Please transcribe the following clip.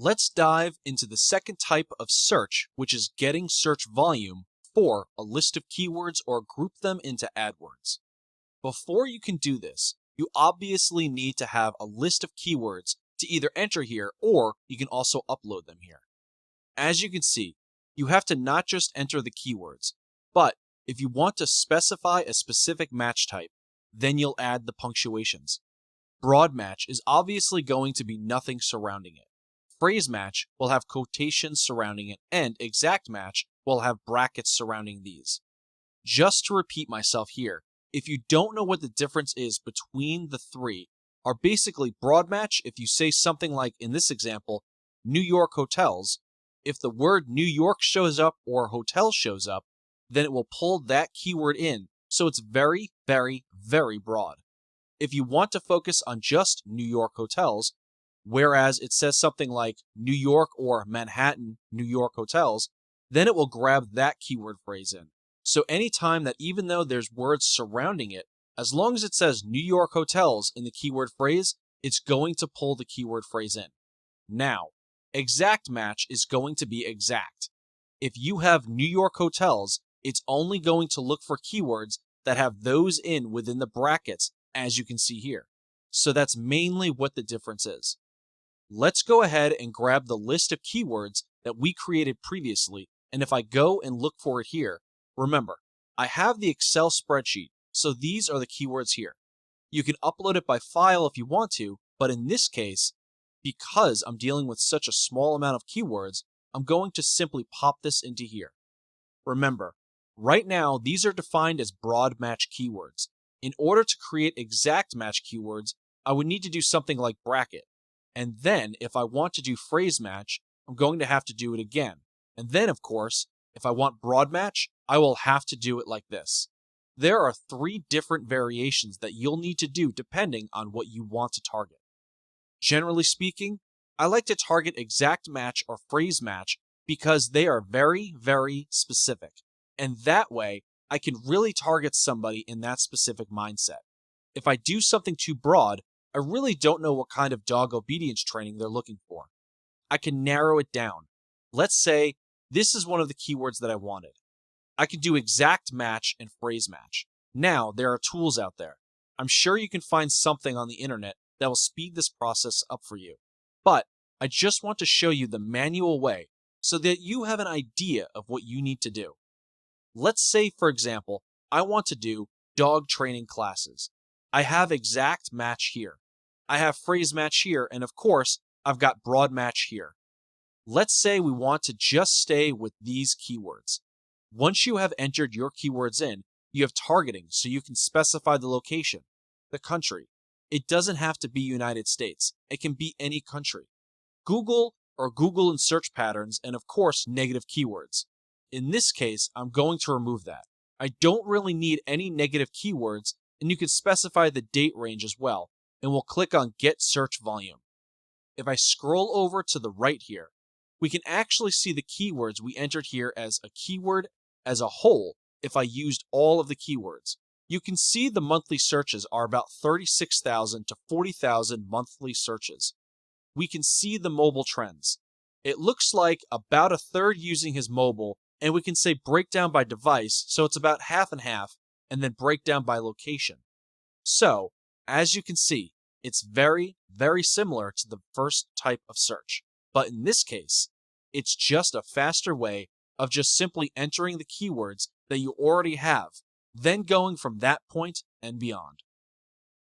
Let's dive into the second type of search, which is getting search volume for a list of keywords or group them into AdWords. Before you can do this, you obviously need to have a list of keywords to either enter here or you can also upload them here. As you can see, you have to not just enter the keywords, but if you want to specify a specific match type, then you'll add the punctuations. Broad match is obviously going to be nothing surrounding it. Phrase match will have quotations surrounding it, and exact match will have brackets surrounding these. Just to repeat myself here, if you don't know what the difference is between the three, are basically broad match if you say something like, in this example, New York hotels. If the word New York shows up or hotel shows up, then it will pull that keyword in, so it's very, very, very broad. If you want to focus on just New York hotels, whereas it says something like New York or Manhattan, New York hotels, then it will grab that keyword phrase in. So anytime that even though there's words surrounding it, as long as it says New York hotels in the keyword phrase, it's going to pull the keyword phrase in. Now, exact match is going to be exact. If you have New York hotels, it's only going to look for keywords that have those in within the brackets, as you can see here. So that's mainly what the difference is. Let's go ahead and grab the list of keywords that we created previously, and if I go and look for it here, remember, I have the Excel spreadsheet, so these are the keywords here. You can upload it by file if you want to, but in this case, because I'm dealing with such a small amount of keywords, I'm going to simply pop this into here. Remember, right now, these are defined as broad match keywords. In order to create exact match keywords, I would need to do something like bracket. And then, if I want to do phrase match, I'm going to have to do it again. And then, of course, if I want broad match, I will have to do it like this. There are 3 different variations that you'll need to do depending on what you want to target. Generally speaking, I like to target exact match or phrase match because they are very, very specific. And that way, I can really target somebody in that specific mindset. If I do something too broad, I really don't know what kind of dog obedience training they're looking for. I can narrow it down. Let's say this is one of the keywords that I wanted. I can do exact match and phrase match. Now, there are tools out there. I'm sure you can find something on the internet that will speed this process up for you. But I just want to show you the manual way so that you have an idea of what you need to do. Let's say, for example, I want to do dog training classes. I have exact match here. I have phrase match here, and of course, I've got broad match here. Let's say we want to just stay with these keywords. Once you have entered your keywords in, you have targeting, so you can specify the location, the country. It doesn't have to be United States. It can be any country. Google or Google and search patterns, and of course, negative keywords. In this case, I'm going to remove that. I don't really need any negative keywords, and you can specify the date range as well, and we'll click on Get Search Volume. If I scroll over to the right here, we can actually see the keywords we entered here as a keyword as a whole if I used all of the keywords. You can see the monthly searches are about 36,000 to 40,000 monthly searches. We can see the mobile trends. It looks like about a third using his mobile, and we can say breakdown by device, so it's about half and half, and then breakdown by location. So, as you can see, it's very, very similar to the first type of search. But in this case, it's just a faster way of just simply entering the keywords that you already have, then going from that point and beyond.